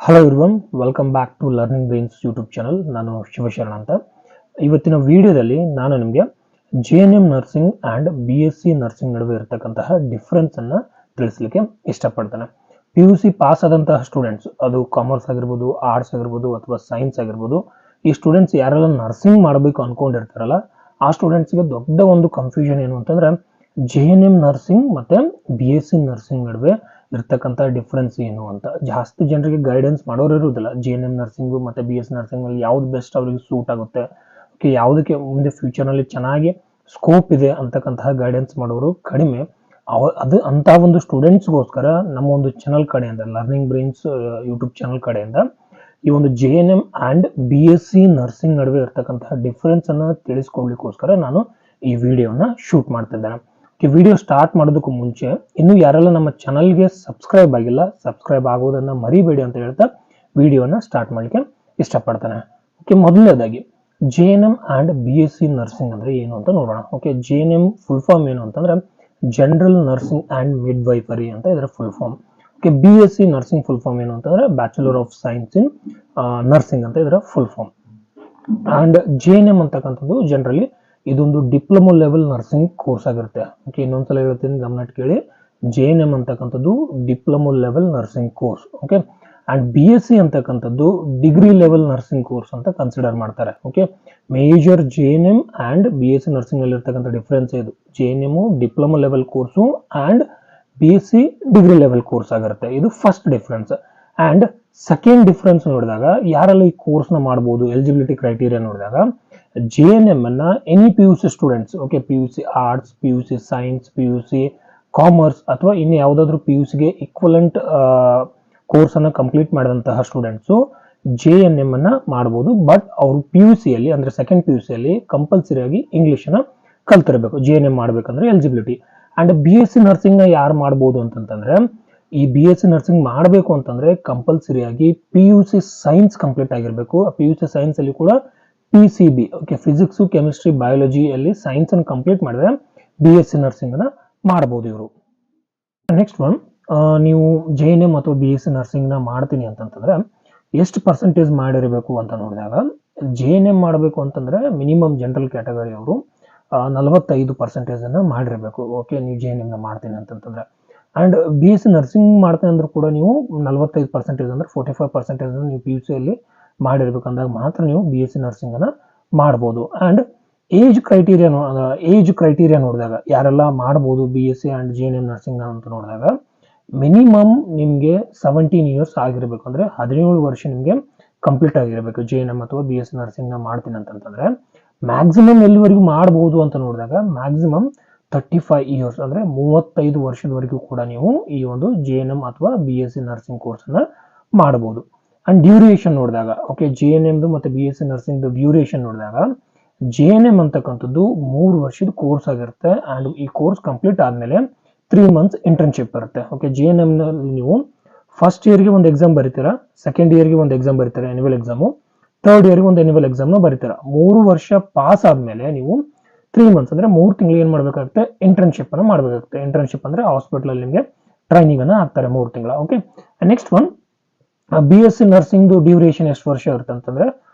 Hello everyone, welcome back to learning brains YouTube channel. ನಾನು ಶಿವಶರಣ ಅಂತ. ಇವತ್ತಿನ ವಿಡಿಯೋದಲ್ಲಿ ನಾನು ನಿಮಗೆ JNM nursing and BSc nursing ನಡುವೆ ಇರತಕ್ಕಂತಹ ಡಿಫ್ರೆನ್ಸನ್ನು ತಿಳಿಸ್ಲಿಕ್ಕೆ ಇಷ್ಟಪಡ್ತೇನೆ. PUC ಪಾಸ್ ಆದಂತಹ ಸ್ಟೂಡೆಂಟ್ಸ್, ಅದು ಕಾಮರ್ಸ್ ಆಗಿರ್ಬೋದು, ಆರ್ಟ್ಸ್ ಆಗಿರ್ಬೋದು ಅಥವಾ ಸೈನ್ಸ್ ಆಗಿರ್ಬೋದು, ಈ ಸ್ಟೂಡೆಂಟ್ಸ್ ಯಾರೆಲ್ಲ ನರ್ಸಿಂಗ್ ಮಾಡಬೇಕು ಅಂದ್ಕೊಂಡಿರ್ತಾರಲ್ಲ, ಆ ಸ್ಟೂಡೆಂಟ್ಸ್ಗೆ ದೊಡ್ಡ ಒಂದು ಕನ್ಫ್ಯೂಷನ್ ಏನು ಅಂತಂದರೆ JNM ನರ್ಸಿಂಗ್ ಮತ್ತು BSc ನರ್ಸಿಂಗ್ ನಡುವೆ ಇರ್ತಕ್ಕಂಥ ಡಿಫ್ರೆನ್ಸ್ ಏನು ಅಂತ. ಜಾಸ್ತಿ ಜನರಿಗೆ ಗೈಡೆನ್ಸ್ ಮಾಡೋರು ಇರುವುದಿಲ್ಲ. JNM ನರ್ಸಿಂಗು ಮತ್ತು BSc ನರ್ಸಿಂಗಲ್ಲಿ ಯಾವ್ದು ಬೆಸ್ಟ್ ಅವರಿಗೆ ಸೂಟ್ ಆಗುತ್ತೆ, ಓಕೆ, ಯಾವುದಕ್ಕೆ ಮುಂದೆ ಫ್ಯೂಚರ್ನಲ್ಲಿ ಚೆನ್ನಾಗಿ ಸ್ಕೋಪ್ ಇದೆ ಅಂತಕ್ಕಂತಹ ಗೈಡೆನ್ಸ್ ಮಾಡೋರು ಕಡಿಮೆ. ಅಂಥ ಒಂದು ಸ್ಟೂಡೆಂಟ್ಸ್ಗೋಸ್ಕರ ನಮ್ಮ ಒಂದು ಚಾನಲ್ ಕಡೆಯಿಂದ, ಲರ್ನಿಂಗ್ ಬ್ರೈನ್ಸ್ ಯೂಟ್ಯೂಬ್ ಚಾನಲ್ ಕಡೆಯಿಂದ ಈ ಒಂದು JNM ಆ್ಯಂಡ್ BSc ನರ್ಸಿಂಗ್ ನಡುವೆ ಇರ್ತಕ್ಕಂತಹ ಡಿಫ್ರೆನ್ಸನ್ನು ತಿಳಿಸ್ಕೊಡ್ಲಿಕ್ಕೋಸ್ಕರ ನಾನು ಈ ವಿಡಿಯೋನ ಶೂಟ್ ಮಾಡ್ತಿದ್ದೇನೆ. ವಿಡಿಯೋ ಸ್ಟಾರ್ಟ್ ಮಾಡೋದಕ್ಕೂ ಮುಂಚೆ ಇನ್ನೂ ಯಾರೆಲ್ಲ ನಮ್ಮ ಚಾನಲ್ಗೆ ಸಬ್ಸ್ಕ್ರೈಬ್ ಆಗಿಲ್ಲ, ಸಬ್ಸ್ಕ್ರೈಬ್ ಆಗೋದನ್ನು ಮರಿಬೇಡಿ ಅಂತ ಹೇಳ್ತಾ ವಿಡಿಯೋನ ಸ್ಟಾರ್ಟ್ ಮಾಡಲಿಕ್ಕೆ ಇಷ್ಟಪಡ್ತಾನೆ. ಓಕೆ, ಮೊದಲನೇದಾಗಿ JNM ಆ್ಯಂಡ್ BSc ನರ್ಸಿಂಗ್ ಅಂದರೆ ಏನು ಅಂತ ನೋಡೋಣ. ಓಕೆ, JNM ಫುಲ್ ಫಾರ್ಮ್ ಏನು ಅಂತಂದರೆ ಜನರಲ್ ನರ್ಸಿಂಗ್ ಆ್ಯಂಡ್ ಮಿಡ್ವೈಫರಿ ಅಂತ ಇದರ full form. Okay, BSc nursing full form ಏನು ಅಂತಂದರೆ bachelor of science in nursing ಅಂತ ಇದರ ಫುಲ್ ಫಾರ್ಮ್. ಆ್ಯಂಡ್ JNM ಅಂತಕ್ಕಂಥದ್ದು ಜನರಲಿ ಇದೊಂದು ಡಿಪ್ಲೊಮಾ ಲೆವೆಲ್ ನರ್ಸಿಂಗ್ ಕೋರ್ಸ್ ಆಗಿರುತ್ತೆ. ಓಕೆ, ಇನ್ನೊಂದ್ಸಲ ಹೇಳ್ತೀನಿ, ಗಮನ ಕೇಳಿ. JNM ಅಂತಕ್ಕಂಥದ್ದು diploma level nursing course. Okay, and BSc ಅಂತಕ್ಕಂಥದ್ದು ಡಿಗ್ರಿ ಲೆವೆಲ್ ನರ್ಸಿಂಗ್ ಕೋರ್ಸ್ ಅಂತ ಕನ್ಸಿಡರ್ ಮಾಡ್ತಾರೆ. Okay, major JNM and BSc nursing ಅಲ್ಲಿ ಇರ್ತಕ್ಕಂಥ ಡಿಫ್ರೆನ್ಸ್ ಇದು. JNM diploma level course and BSc degree level course ಆಗಿರುತ್ತೆ. ಇದು first difference. And second difference ನೋಡಿದಾಗ ಯಾರೆಲ್ಲ ಈ ಕೋರ್ಸ್ನ ಮಾಡ್ಬೋದು, ಎಲಿಜಿಬಿಲಿಟಿ ಕ್ರೈಟೀರಿಯಾ ನೋಡಿದಾಗ JNM ಅನ್ನ any PUC students, okay, PUC arts, PUC science, PUC commerce ಅಥವಾ ಇನ್ನು ಯಾವುದಾದ್ರೂ PUCಗೆ ಈಕ್ವಲೆಂಟ್ ಕೋರ್ಸನ್ನು ಕಂಪ್ಲೀಟ್ ಮಾಡಿದಂತಹ ಸ್ಟೂಡೆಂಟ್ಸು JNM ಅನ್ನ ಮಾಡ್ಬೋದು. ಬಟ್ ಅವರು PUCಯಲ್ಲಿ ಅಂದರೆ ಸೆಕೆಂಡ್ PUCಯಲ್ಲಿ ಕಂಪಲ್ಸರಿಯಾಗಿ ಇಂಗ್ಲೀಷನ್ನು ಕಲ್ತಿರಬೇಕು JNM ಮಾಡಬೇಕಂದ್ರೆ ಎಲಿಜಿಬಿಲಿಟಿ. ಆ್ಯಂಡ್ BSc ನರ್ಸಿಂಗ್ನ ಯಾರು ಮಾಡ್ಬೋದು ಅಂತಂತಂದರೆ, ಈ BSc ನರ್ಸಿಂಗ್ ಮಾಡಬೇಕು ಅಂತಂದರೆ ಕಂಪಲ್ಸರಿಯಾಗಿ PUC ಸೈನ್ಸ್ ಕಂಪ್ಲೀಟ್ ಆಗಿರಬೇಕು. PUC ಸೈನ್ಸಲ್ಲಿ ಕೂಡ PCB, ಓಕೆ, ಫಿಸಿಕ್ಸು, ಕೆಮಿಸ್ಟ್ರಿ, ಬಯಾಲಜಿಯಲ್ಲಿ ಸೈನ್ಸನ್ನು ಕಂಪ್ಲೀಟ್ ಮಾಡಿದ್ರೆ BSc ನರ್ಸಿಂಗನ್ನು ಮಾಡ್ಬೋದು ಇವರು. ನೆಕ್ಸ್ಟ್ ಒನ್, ನೀವು JNM ಅಥವಾ BSc ನರ್ಸಿಂಗ್ನ ಮಾಡ್ತೀನಿ ಅಂತಂತಂದರೆ ಎಷ್ಟು ಪರ್ಸೆಂಟೇಜ್ ಮಾಡಿರಬೇಕು ಅಂತ ನೋಡಿದಾಗ, JNM ಮಾಡಬೇಕು ಅಂತಂದರೆ ಮಿನಿಮಮ್ ಜನರಲ್ ಕ್ಯಾಟಗರಿ ಅವರು 45% ಮಾಡಿರಬೇಕು. ಓಕೆ, ನೀವು JNMನ ಮಾಡ್ತೀನಿ ಅಂತಂತಂದರೆ. ಆ್ಯಂಡ್ BSc ನರ್ಸಿಂಗ್ ಮಾಡ್ತೀನಿ ಅಂದರೂ ಕೂಡ ನೀವು 45% ಅಂದರೆ 45% ನೀವು PUCಯಲ್ಲಿ ಮಾಡಿರ್ಬೇಕಂದಾಗ ಮಾತ್ರ ನೀವು BSc ನರ್ಸಿಂಗನ್ನು ಮಾಡ್ಬೋದು. ಆ್ಯಂಡ್ ಏಜ್ ಕ್ರೈಟೀರಿಯಾ ನೋಡಿದಾಗ ಯಾರೆಲ್ಲ ಮಾಡ್ಬೋದು BSc ಆ್ಯಂಡ್ JNM ನರ್ಸಿಂಗ್ ಅಂತ ನೋಡಿದಾಗ, ಮಿನಿಮಮ್ ನಿಮಗೆ 17 ಇಯರ್ಸ್ ಆಗಿರಬೇಕು. ಅಂದರೆ 17 ವರ್ಷ ನಿಮಗೆ ಕಂಪ್ಲೀಟ್ ಆಗಿರಬೇಕು JNM ಅಥವಾ BSc ನರ್ಸಿಂಗ್ನ ಮಾಡ್ತೀನಿ ಅಂತಂತಂದರೆ. ಮ್ಯಾಕ್ಸಿಮಮ್ ಎಲ್ಲಿವರೆಗೂ ಮಾಡ್ಬೋದು ಅಂತ ನೋಡಿದಾಗ ಮ್ಯಾಕ್ಸಿಮಮ್ 35 ಇಯರ್ಸ್ ಅಂದರೆ 35 ವರ್ಷದವರೆಗೂ ಕೂಡ ನೀವು ಈ ಒಂದು JNM ಅಥವಾ BSc ನರ್ಸಿಂಗ್ ಕೋರ್ಸನ್ನು ಮಾಡ್ಬೋದು. ಆ್ಯಂಡ್ ಡ್ಯೂರೇಷನ್ ನೋಡಿದಾಗ, ಓಕೆ, JNMದು ಮತ್ತು BSc ನರ್ಸಿಂಗ್ದು ಡ್ಯೂರೇಷನ್ ನೋಡಿದಾಗ JNM ಅಂತಕ್ಕಂಥದ್ದು 3 ವರ್ಷದ ಕೋರ್ಸ್ ಆಗಿರುತ್ತೆ. ಆ್ಯಂಡ್ ಈ ಕೋರ್ಸ್ ಕಂಪ್ಲೀಟ್ ಆದಮೇಲೆ 3 ಮಂತ್ಸ್ ಇಂಟರ್ನ್ಶಿಪ್ ಬರುತ್ತೆ. ಓಕೆ, JNMನಲ್ಲಿ ನೀವು ಫಸ್ಟ್ ಇಯರ್ಗೆ ಒಂದು ಎಕ್ಸಾಮ್ ಬರೀತೀರಾ, ಸೆಕೆಂಡ್ ಇಯರ್ಗೆ ಒಂದು ಎಕ್ಸಾಮ್ ಬರೀತೀರಾ, ಆ್ಯನ್ಯುವಲ್ ಎಕ್ಸಾಮು, ಥರ್ಡ್ ಇಯರ್ಗೆ ಒಂದು ಆ್ಯನ್ಯುವಲ್ ಎಕ್ಸಾಮ್ನ ಬರೀತೀರಾ. 3 ವರ್ಷ ಪಾಸ್ ಆದಮೇಲೆ ನೀವು 3 ಮಂತ್ಸ್ ಅಂದರೆ 3 ತಿಂಗಳು ಏನು ಮಾಡಬೇಕಾಗುತ್ತೆ, ಇಂಟರ್ನ್ಶಿಪ್ಪನ್ನು ಮಾಡಬೇಕಾಗುತ್ತೆ. ಇಂಟರ್ನ್ಶಿಪ್ ಅಂದರೆ ಹಾಸ್ಪಿಟಲಲ್ಲಿ ನಿಮಗೆ ಟ್ರೈನಿಂಗನ್ನು ಹಾಕ್ತಾರೆ 3 ತಿಂಗಳ. ಓಕೆ, ನೆಕ್ಸ್ಟ್ ಒನ್, BSc ನರ್ಸಿಂಗ್ದು ಡ್ಯೂರೇಷನ್ ಎಷ್ಟು ವರ್ಷ ಇರುತ್ತೆ ಅಂತಂದರೆ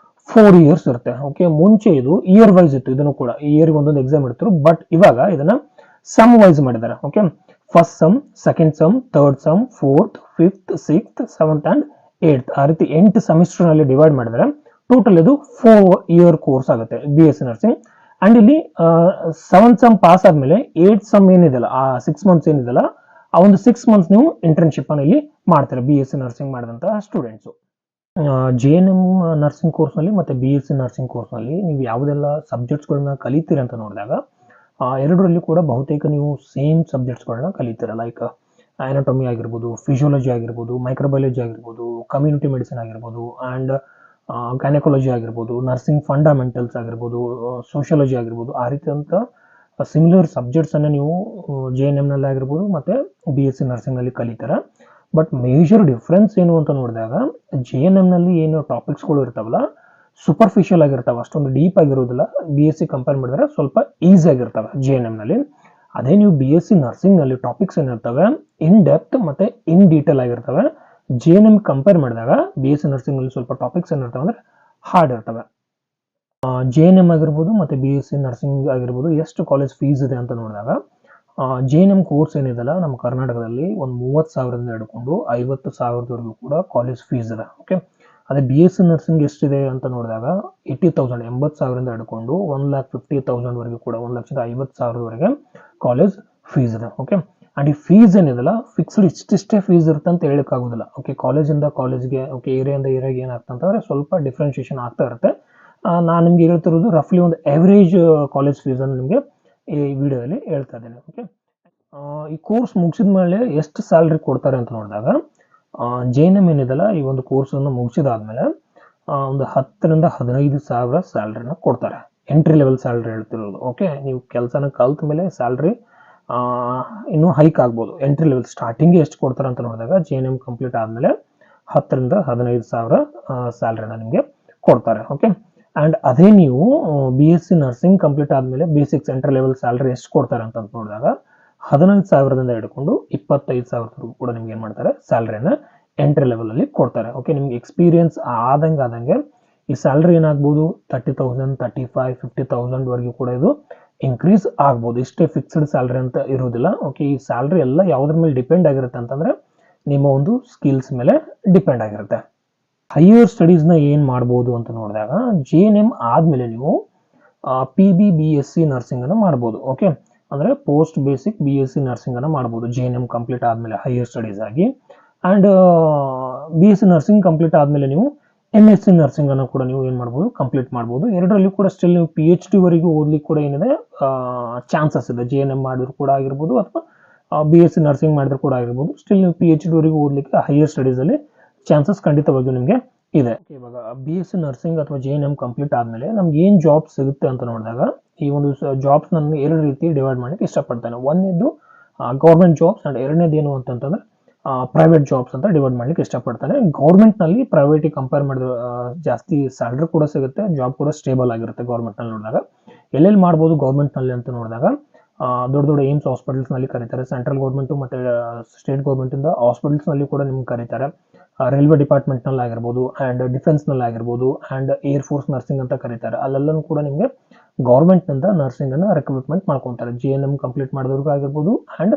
4 ಇಯರ್ಸ್ ಇರುತ್ತೆ. ಓಕೆ, ಮುಂಚೆ ಇದು ಇಯರ್ ವೈಸ್ ಇತ್ತು. ಇದನ್ನು ಕೂಡ ಇಯರ್ಗೆ ಒಂದೊಂದು ಎಕ್ಸಾಮ್ ಇಡ್ತಾರೆ. ಬಟ್ ಇವಾಗ ಇದನ್ನು ಸಮ್ ವೈಸ್ ಮಾಡಿದ್ದಾರೆ. Okay, first sem, second sem, third sem, fourth, fifth, sixth, seventh and 8th ಆ ರೀತಿ 8 ಸೆಮಿಸ್ಟರ್ನಲ್ಲಿ ಡಿವೈಡ್ ಮಾಡಿದರೆ ಟೋಟಲ್ ಇದು 4 ಇಯರ್ ಕೋರ್ಸ್ ಆಗುತ್ತೆ BSc ನರ್ಸಿಂಗ್. ಆ್ಯಂಡ್ ಇಲ್ಲಿ 7th ಸಮ್ ಪಾಸ್ ಆದಮೇಲೆ 8th ಸಮ್ ಏನಿದೆಯಲ್ಲ, ಆ 6 ಮಂತ್ಸ್ ಏನಿದೆಯಲ್ಲ, ಆ ಒಂದು 6 ಮಂತ್ಸ್ ನೀವು ಇಂಟರ್ನ್ಶಿಪ್ಪನ್ನು ಇಲ್ಲಿ ಮಾಡ್ತಾರೆ BSc ನರ್ಸಿಂಗ್ ಮಾಡಿದಂತಹ ಸ್ಟೂಡೆಂಟ್ಸು. JNM ನರ್ಸಿಂಗ್ ಕೋರ್ಸ್ನಲ್ಲಿ ಮತ್ತು BSc ನರ್ಸಿಂಗ್ ಕೋರ್ಸ್ನಲ್ಲಿ ನೀವು ಯಾವುದೆಲ್ಲ ಸಬ್ಜೆಕ್ಟ್ಸ್ಗಳನ್ನ ಕಲಿತೀರಿ ಅಂತ ನೋಡಿದಾಗ, ಎರಡರಲ್ಲಿ ಕೂಡ ಬಹುತೇಕ ನೀವು ಸೇಮ್ ಸಬ್ಜೆಕ್ಟ್ಸ್ಗಳನ್ನ ಕಲಿತೀರ. ಲೈಕ್ ಆ್ಯನಾಟಮಿ ಆಗಿರ್ಬೋದು, ಫಿಸಿಯಾಲಜಿ ಆಗಿರ್ಬೋದು, ಮೈಕ್ರೋಬಯಾಲಜಿ ಆಗಿರ್ಬೋದು, ಕಮ್ಯುನಿಟಿ ಮೆಡಿಸಿನ್ ಆಗಿರ್ಬೋದು, ಆ್ಯಂಡ್ ಗೈನಕಾಲಜಿ ಆಗಿರ್ಬೋದು, ನರ್ಸಿಂಗ್ ಫಂಡಮೆಂಟಲ್ಸ್ ಆಗಿರ್ಬೋದು, ಸೋಷಿಯಾಲಜಿ ಆಗಿರ್ಬೋದು, ಆ ರೀತಿಯಂಥ ಸಿಮಿಲರ್ ಸಬ್ಜೆಕ್ಟ್ಸನ್ನು ನೀವು JNMನಲ್ಲಿ ಆಗಿರ್ಬೋದು ಮತ್ತು BSc ನರ್ಸಿಂಗ್ನಲ್ಲಿ ಕಲಿತಾರೆ. ಬಟ್ ಮೇಜರ್ ಡಿಫ್ರೆನ್ಸ್ ಏನು ಅಂತ ನೋಡಿದಾಗ, JNMನಲ್ಲಿ ಏನು ಟಾಪಿಕ್ಸ್ಗಳು ಇರ್ತಾವಲ್ಲ ಸೂಪರ್ಫಿಷಿಯಲ್ ಆಗಿರ್ತಾವೆ, ಅಷ್ಟೊಂದು ಡೀಪ್ ಆಗಿರೋದಿಲ್ಲ. BSc ಕಂಪೇರ್ ಮಾಡಿದ್ರೆ ಸ್ವಲ್ಪ ಈಸಿ ಆಗಿರ್ತವೆ JNMನಲ್ಲಿ. ಅದೇ ನೀವು BSc ನರ್ಸಿಂಗ್ನಲ್ಲಿ ಟಾಪಿಕ್ಸ್ ಏನಿರ್ತವೆ ಇನ್ ಡೆಪ್ತ್ ಮತ್ತು ಇನ್ ಡೀಟೇಲ್ ಆಗಿರ್ತವೆ. JNM ಕಂಪೇರ್ ಮಾಡಿದಾಗ BSc ನರ್ಸಿಂಗಲ್ಲಿ ಸ್ವಲ್ಪ ಟಾಪಿಕ್ಸ್ ಏನಿರ್ತವೆ ಅಂದರೆ ಹಾರ್ಡ್ ಇರ್ತವೆ. JNM ಆಗಿರ್ಬೋದು ಮತ್ತು BSc ನರ್ಸಿಂಗ್ ಆಗಿರ್ಬೋದು ಎಷ್ಟು ಕಾಲೇಜ್ ಫೀಸ್ ಇದೆ ಅಂತ ನೋಡಿದಾಗ JNM ಕೋರ್ಸ್ ಏನಿದೆಲ್ಲ ನಮ್ಮ ಕರ್ನಾಟಕದಲ್ಲಿ ಒಂದು 30,000ದಿಂದ ಹಿಡ್ಕೊಂಡು 50,000ವರೆಗೂ ಕೂಡ ಕಾಲೇಜ್ ಫೀಸ್ ಇದೆ. ಓಕೆ, ಅದೇ BSc ನರ್ಸಿಂಗ್ ಎಷ್ಟಿದೆ ಅಂತ ನೋಡಿದಾಗ 80,000 80,000ರಿಂದ ಹಿಡ್ಕೊಂಡು 1,50,000ವರೆಗೂ ಕೂಡ 1,50,000ವರೆಗೆ ಕಾಲೇಜ್ ಫೀಸ್ ಇದೆ. ಓಕೆ, ಆ್ಯಂಡ್ ಈ ಫೀಸ್ ಏನಿದೆಲ್ಲ ಫಿಕ್ಸ್ಡ್ ಇಷ್ಟಿಷ್ಟೇ ಫೀಸ್ ಇರುತ್ತೆ ಅಂತ ಹೇಳೋಕ್ಕಾಗೋದಿಲ್ಲ. ಓಕೆ, ಕಾಲೇಜಿಂದ ಕಾಲೇಜ್ಗೆ, ಓಕೆ, ಏರಿಯಾಯಿಂದ ಏರಿಯಾಗೆ ಏನಾಗ್ತದೆ ಅಂತಂದರೆ ಸ್ವಲ್ಪ ಡಿಫ್ರೆನ್ಷಿಯೇಷನ್ ಆಗ್ತಾ ಇರುತ್ತೆ. ನಾನು ನಿಮ್ಗೆ ಹೇಳ್ತಿರೋದು ರಫ್ಲಿ ಒಂದು ಆವ್ರೇಜ್ ಕಾಲೇಜ್ ಫೀಸನ್ನು ನಿಮಗೆ ಈ ವಿಡಿಯೋದಲ್ಲಿ ಹೇಳ್ತಾ ಇದ್ದೇನೆ. ಓಕೆ, ಈ ಕೋರ್ಸ್ ಮುಗಿಸಿದ ಮೇಲೆ ಎಷ್ಟು ಸ್ಯಾಲ್ರಿ ಕೊಡ್ತಾರೆ ಅಂತ ನೋಡಿದಾಗ JNM ಏನಿದೆಲ್ಲ ಈ ಒಂದು ಕೋರ್ಸನ್ನು ಮುಗಿಸಿದಾದ್ಮೇಲೆ ಒಂದು 10,000ರಿಂದ 15,000 ಸ್ಯಾಲ್ರಿನ ಕೊಡ್ತಾರೆ. ಎಂಟ್ರಿ ಲೆವೆಲ್ ಸ್ಯಾಲ್ರಿ ಹೇಳ್ತಿರೋದು. ಓಕೆ, ನೀವು ಕೆಲಸನ ಕಲ್ತ ಮೇಲೆ ಸ್ಯಾಲ್ರಿ ಇನ್ನೂ ಹೈಕ್ ಆಗ್ಬೋದು. ಎಂಟ್ರಿ ಲೆವೆಲ್ ಸ್ಟಾರ್ಟಿಂಗ್ಗೆ ಎಷ್ಟು ಕೊಡ್ತಾರೆ ಅಂತ ನೋಡಿದಾಗ JNM ಕಂಪ್ಲೀಟ್ ಆದಮೇಲೆ 10,000ರಿಂದ 15,000 ಸ್ಯಾಲ್ರಿನ ನಿಮಗೆ ಕೊಡ್ತಾರೆ. ಓಕೆ, ಆ್ಯಂಡ್ ಅದೇ ನೀವು BSc ನರ್ಸಿಂಗ್ ಕಂಪ್ಲೀಟ್ ಆದಮೇಲೆ ಬೇಸಿಕ್ಸ್ ಎಂಟ್ರಿ ಲೆವೆಲ್ ಸ್ಯಾಲ್ರಿ ಎಷ್ಟು ಕೊಡ್ತಾರೆ ಅಂತ ನೋಡಿದಾಗ 15,000ದಿಂದ ಹಿಡ್ಕೊಂಡು 25,000ವರೆಗೂ ಕೂಡ ನಿಮ್ಗೆ ಏನು ಮಾಡ್ತಾರೆ ಸ್ಯಾಲ್ರಿನ ಎಂಟ್ರಿ ಲೆವೆಲಲ್ಲಿ ಕೊಡ್ತಾರೆ. ಓಕೆ, ನಿಮ್ಗೆ ಎಕ್ಸ್ಪೀರಿಯನ್ಸ್ ಆದಂಗೆ ಈ ಸ್ಯಾಲ್ರಿ ಏನಾಗ್ಬೋದು 30,000 35,000 50,000ವರೆಗೂ ಕೂಡ ಇದು ಇನ್ಕ್ರೀಸ್ ಆಗ್ಬೋದು. ಇಷ್ಟೇ ಫಿಕ್ಸ್ಡ್ ಸ್ಯಾಲ್ರಿ ಅಂತ ಇರೋದಿಲ್ಲ. ಓಕೆ, ಈ ಸ್ಯಾಲ್ರಿ ಎಲ್ಲ ಯಾವುದ್ರ ಮೇಲೆ ಡಿಪೆಂಡ್ ಆಗಿರುತ್ತೆ ಅಂತಂದರೆ ನಿಮ್ಮ ಒಂದು ಸ್ಕಿಲ್ಸ್ ಮೇಲೆ ಡಿಪೆಂಡ್ ಆಗಿರುತ್ತೆ. ಹೈಯರ್ ಸ್ಟಡೀಸ್ನ ಏನು ಮಾಡ್ಬೋದು ಅಂತ ನೋಡಿದಾಗ JNM ಆದಮೇಲೆ ನೀವು PB-BSc ನರ್ಸಿಂಗನ್ನು ಮಾಡ್ಬೋದು. ಓಕೆ, ಅಂದರೆ ಪೋಸ್ಟ್ ಬೇಸಿಕ್ BSc ನರ್ಸಿಂಗನ್ನು ಮಾಡ್ಬೋದು JNM ಕಂಪ್ಲೀಟ್ ಆದಮೇಲೆ ಹೈಯರ್ ಸ್ಟಡೀಸ್ ಆಗಿ. ಆ್ಯಂಡ್ BSc ನರ್ಸಿಂಗ್ ಕಂಪ್ಲೀಟ್ ಆದಮೇಲೆ ನೀವು MSc ನರ್ಸಿಂಗನ್ನು ಕೂಡ ನೀವು ಏನು ಮಾಡ್ಬೋದು ಕಂಪ್ಲೀಟ್ ಮಾಡ್ಬೋದು. ಎರಡರಲ್ಲಿ ಕೂಡ ಸ್ಟಿಲ್ ನೀವು PhD ಓದ್ಲಿಕ್ಕೆ ಕೂಡ ಏನಿದೆ ಚಾನ್ಸಸ್ ಇದೆ. JNM ಮಾಡಿದ್ರು ಕೂಡ ಆಗಿರ್ಬೋದು ಅಥವಾ BSc ನರ್ಸಿಂಗ್ ಮಾಡಿದ್ರು ಕೂಡ ಆಗಿರ್ಬೋದು. ಸ್ಟಿಲ್ ನೀವು PhD ಓದಲಿಕ್ಕೆ ಹೈಯರ್ ಸ್ಟಡೀಸಲ್ಲಿ ಚಾನ್ಸಸ್ ಖಂಡಿತವಾಗಿಯೂ ನಿಮಗೆ ಇದೆ. ಇವಾಗ BSc ನರ್ಸಿಂಗ್ ಅಥವಾ JNM ಕಂಪ್ಲೀಟ್ ಆದಮೇಲೆ ನಮ್ಗೆ ಏನು ಜಾಬ್ ಸಿಗುತ್ತೆ ಅಂತ ನೋಡಿದಾಗ ಈ ಒಂದು ಜಾಬ್ಸ್ ನಾನು ಎರಡು ರೀತಿ ಡಿವೈಡ್ ಮಾಡಲಿಕ್ಕೆ ಇಷ್ಟಪಡ್ತೇನೆ. ಒಂದನೇದು ಗೌರ್ಮೆಂಟ್ ಜಾಬ್ಸ್ ಆ್ಯಂಡ್ ಎರಡನೇದು ಏನು ಅಂತಂತಂದರೆ ಪ್ರೈವೇಟ್ ಜಾಬ್ಸ್ ಅಂತ ಡಿವೈಡ್ ಮಾಡಲಿಕ್ಕೆ ಇಷ್ಟಪಡ್ತಾನೆ. ಗೌರ್ಮೆಂಟ್ನಲ್ಲಿ ಪ್ರೈವೇಟಿಗೆ ಕಂಪೇರ್ ಮಾಡಿದ್ರೆ ಜಾಸ್ತಿ ಸ್ಯಾಲ್ರಿ ಕೂಡ ಸಿಗುತ್ತೆ, ಜಾಬ್ ಕೂಡ ಸ್ಟೇಬಲ್ ಆಗಿರುತ್ತೆ. ಗೌರ್ಮೆಂಟ್ನಲ್ಲಿ ನೋಡಿದಾಗ ಎಲ್ಲೆಲ್ಲಿ ಮಾಡ್ಬೋದು ಗೌರ್ಮೆಂಟ್ನಲ್ಲಿ ಅಂತ ನೋಡಿದಾಗ ದೊಡ್ಡ ದೊಡ್ಡ ಏಮ್ಸ್ ಹಾಸ್ಪಿಟಲ್ಸ್ನಲ್ಲಿ ಕರೀತಾರೆ. ಸೆಂಟ್ರಲ್ ಗೌರ್ಮೆಂಟು ಮತ್ತು ಸ್ಟೇಟ್ ಗೌರ್ಮೆಂಟಿಂದ ಹಾಸ್ಪಿಟಲ್ಸ್ನಲ್ಲಿ ಕೂಡ ನಿಮ್ಗೆ ಕರೀತಾರೆ. ರೈಲ್ವೆ ಡಿಪಾರ್ಟ್ಮೆಂಟ್ನಲ್ಲಿ ಆಗಿರ್ಬೋದು ಆ್ಯಂಡ್ ಡಿಫೆನ್ಸ್ನಲ್ಲಿ ಆಗಿರ್ಬೋದು ಆ್ಯಂಡ್ ಏರ್ ಫೋರ್ಸ್ ನರ್ಸಿಂಗ್ ಅಂತ ಕರೀತಾರೆ. ಅಲ್ಲೆಲ್ಲೂ ಕೂಡ ನಿಮಗೆ ಗೌರ್ಮೆಂಟ್ನಿಂದ ನರ್ಸಿಂಗನ್ನು ರಿಕ್ರೂಟ್ಮೆಂಟ್ ಮಾಡ್ಕೊತಾರೆ. JNM ಕಂಪ್ಲೀಟ್ ಮಾಡಿದವ್ರಿಗೂ ಆಗಿರ್ಬೋದು ಆ್ಯಂಡ್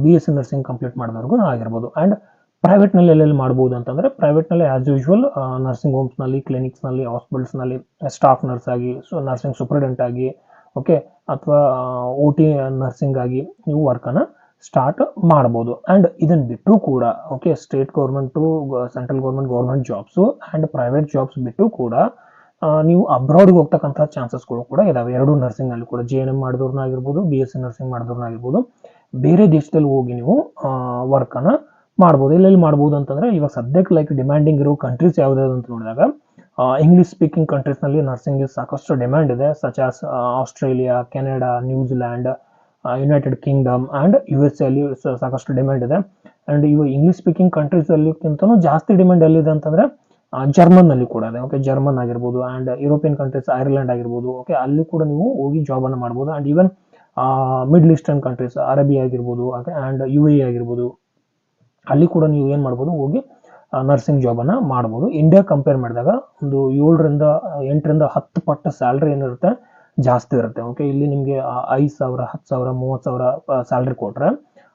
BSc ನರ್ಸಿಂಗ್ ಕಂಪ್ಲೀಟ್ ಮಾಡಿದವ್ರಿಗೂ ಆಗಿರ್ಬೋದು. ಆ್ಯಂಡ್ ಪ್ರೈವೇಟ್ನಲ್ಲಿ ಎಲ್ಲೆಲ್ಲಿ ಮಾಡ್ಬೋದು ಅಂತಂದರೆ ಪ್ರೈವೇಟ್ನಲ್ಲಿ ಆ್ಯಸ್ ಯೂಶ್ವಲ್ ನರ್ಸಿಂಗ್ ಹೋಮ್ಸ್ನಲ್ಲಿ, ಕ್ಲಿನಿಕ್ಸ್ನಲ್ಲಿ, ಹಾಸ್ಪಿಟಲ್ಸ್ನಲ್ಲಿ ಸ್ಟಾಫ್ ನರ್ಸ್ ಆಗಿ, ನರ್ಸಿಂಗ್ ಸೂಪರ್ಡೆಂಟ್ ಆಗಿ, ಓಕೆ, ಅಥವಾ OT ನರ್ಸಿಂಗ್ ಆಗಿ ನೀವು ವರ್ಕನ್ನು ಸ್ಟಾರ್ಟ್ ಮಾಡ್ಬೋದು. ಆ್ಯಂಡ್ ಇದನ್ನು ಬಿಟ್ಟು ಕೂಡ okay state government, central government jobs and private jobs ಬಿಟ್ಟು ಕೂಡ ನೀವು ಅಬ್ರಾಡ್ಗೆ ಹೋಗ್ತಕ್ಕಂಥ ಚಾನ್ಸಸ್ಗಳು ಕೂಡ ಇದಾವೆ. ಎರಡು ನರ್ಸಿಂಗ್ನಲ್ಲಿ ಕೂಡ JNM ಮಾಡಿದವ್ರನ್ನ ಆಗಿರ್ಬೋದು, BSc ನರ್ಸಿಂಗ್ ಮಾಡಿದವ್ರನ್ನ ಆಗಿರ್ಬೋದು, ಬೇರೆ ದೇಶದಲ್ಲಿ ಹೋಗಿ ನೀವು ವರ್ಕನ್ನು ಮಾಡ್ಬೋದು. ಎಲ್ಲೆಲ್ಲಿ ಮಾಡ್ಬೋದು ಅಂತಂದರೆ ಇವಾಗ ಸದ್ಯಕ್ಕೆ ಲೈಕ್ ಡಿಮ್ಯಾಂಡಿಂಗ್ ಇರೋ ಕಂಟ್ರೀಸ್ ಯಾವುದಾದ್ರು ಅಂತ ನೋಡಿದಾಗ ಇಂಗ್ಲೀಷ್ ಸ್ಪೀಕಿಂಗ್ ಕಂಟ್ರೀಸ್ನಲ್ಲಿ ನರ್ಸಿಂಗ್ಗೆ ಸಾಕಷ್ಟು ಡಿಮ್ಯಾಂಡ್ ಇದೆ. Such as Australia, Canada, New Zealand, United Kingdom and USA ಅಲ್ಲಿ ಸಾಕಷ್ಟು ಡಿಮ್ಯಾಂಡ್ ಇದೆ. ಆ್ಯಂಡ್ ಇವು ಇಂಗ್ಲೀಷ್ ಸ್ಪೀಕಿಂಗ್ ಕಂಟ್ರೀಸಲ್ಲಿಗಿಂತಲೂ ಜಾಸ್ತಿ ಡಿಮ್ಯಾಂಡ್ ಎಲ್ಲಿದೆ ಅಂತಂದರೆ ಜರ್ಮನ್ನಲ್ಲಿ ಕೂಡ ಇದೆ. ಓಕೆ, ಜರ್ಮನ್ ಆಗಿರ್ಬೋದು ಆ್ಯಂಡ್ ಯುರೋಪಿಯನ್ ಕಂಟ್ರೀಸ್, ಐರ್ಲೆಂಡ್ ಆಗಿರ್ಬೋದು. ಓಕೆ, ಅಲ್ಲಿ ಕೂಡ ನೀವು ಹೋಗಿ ಜಾಬನ್ನು ಮಾಡ್ಬೋದು. And even middle eastern countries, ಅರಬಿ ಆಗಿರ್ಬೋದು ಓಕೆ ಆ್ಯಂಡ್ UAE ಆಗಿರ್ಬೋದು, ಅಲ್ಲಿ ಕೂಡ ನೀವು ಏನು ಮಾಡ್ಬೋದು ಹೋಗಿ ನರ್ಸಿಂಗ್ ಜಾಬನ್ನು ಮಾಡ್ಬೋದು. ಇಂಡಿಯಾ ಕಂಪೇರ್ ಮಾಡಿದಾಗ ಒಂದು 7ರಿಂದ 8ರಿಂದ 10 ಪಟ್ಟು ಸ್ಯಾಲ್ರಿ ಏನಿರುತ್ತೆ ಜಾಸ್ತಿ ಇರುತ್ತೆ. ಓಕೆ, ಇಲ್ಲಿ ನಿಮಗೆ 5,000 10,000 30,000 ಸ್ಯಾಲ್ರಿ ಕೊಟ್ಟರೆ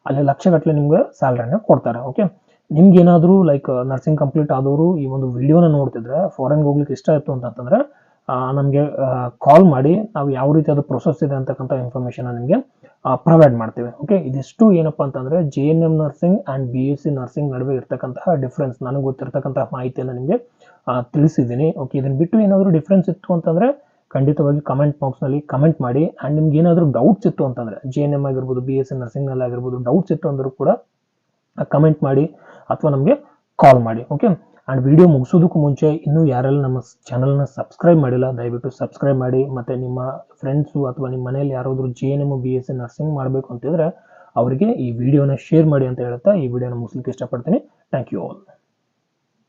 ಅಲ್ಲಿ ಲಕ್ಷಗಟ್ಟಲೆ ನಿಮಗೆ ಸ್ಯಾಲ್ರಿನ ಕೊಡ್ತಾರೆ. ಓಕೆ, ನಿಮ್ಗೆ ಏನಾದರೂ ಲೈಕ್ ನರ್ಸಿಂಗ್ ಕಂಪ್ಲೀಟ್ ಆದವರು ಈ ಒಂದು ವಿಡಿಯೋನ ನೋಡ್ತಿದ್ರೆ ಫಾರಿನ್ಗೆ ಹೋಗ್ಲಿಕ್ಕೆ ಇಷ್ಟ ಆಯಿತು ಅಂತಂದರೆ ನಮಗೆ ಕಾಲ್ ಮಾಡಿ ನಾವು ಯಾವ ರೀತಿ ಅದು ಪ್ರೊಸೆಸ್ ಇದೆ ಅಂತಕ್ಕಂಥ ಇನ್ಫಾರ್ಮೇಷನ್ ನಿಮಗೆ ಪ್ರೊವೈಡ್ ಮಾಡ್ತೀವಿ. ಓಕೆ, ಇದಿಷ್ಟು ಏನಪ್ಪ ಅಂತಂದರೆ JNM nursing and BSc nursing ನಡುವೆ ಇರ್ತಕ್ಕಂತಹ ಡಿಫ್ರೆನ್ಸ್ ನನಗೆ ಗೊತ್ತಿರ್ತಕ್ಕಂತಹ ಮಾಹಿತಿಯನ್ನು ನಿಮಗೆ ತಿಳಿಸಿದ್ದೀನಿ. ಓಕೆ, ಇದನ್ನು ಬಿಟ್ಟು ಏನಾದರೂ ಡಿಫ್ರೆನ್ಸ್ ಇತ್ತು ಅಂತಂದರೆ ಖಂಡಿತವಾಗಿ ಕಮೆಂಟ್ ಬಾಕ್ಸ್ನಲ್ಲಿ ಕಮೆಂಟ್ ಮಾಡಿ. ಆ್ಯಂಡ್ ನಿಮ್ಗೆ ಏನಾದರೂ ಡೌಟ್ಸ್ ಇತ್ತು ಅಂತಂದರೆ JNM ಆಗಿರ್ಬೋದು, BSc ನರ್ಸಿಂಗ್ನಲ್ಲಿ ಆಗಿರ್ಬೋದು ಡೌಟ್ಸ್ ಇತ್ತು ಅಂದರೂ ಕೂಡ ಕಮೆಂಟ್ ಮಾಡಿ ಅಥವಾ ನಮಗೆ ಕಾಲ್ ಮಾಡಿ. ಓಕೆ, ಆ್ಯಂಡ್ ವಿಡಿಯೋ ಮುಗಿಸೋದಕ್ಕೂ ಮುಂಚೆ ಇನ್ನೂ ಯಾರೆಲ್ಲ ನಮ್ಮ ಚಾನಲ್ನ ಸಬ್ಸ್ಕ್ರೈಬ್ ಮಾಡಿಲ್ಲ ದಯವಿಟ್ಟು ಸಬ್ಸ್ಕ್ರೈಬ್ ಮಾಡಿ. ಮತ್ತು ನಿಮ್ಮ ಫ್ರೆಂಡ್ಸು ಅಥವಾ ನಿಮ್ಮ ಮನೇಲಿ ಯಾರಾದರೂ JNM BSc ನರ್ಸಿಂಗ್ ಮಾಡಬೇಕು ಅಂತಿದ್ರೆ ಅವರಿಗೆ ಈ ವಿಡಿಯೋನ ಶೇರ್ ಮಾಡಿ ಅಂತ ಹೇಳ್ತಾ ಈ ವಿಡಿಯೋನ ಮುಗಿಸ್ಲಿಕ್ಕೆ ಇಷ್ಟಪಡ್ತೀನಿ. Thank you all.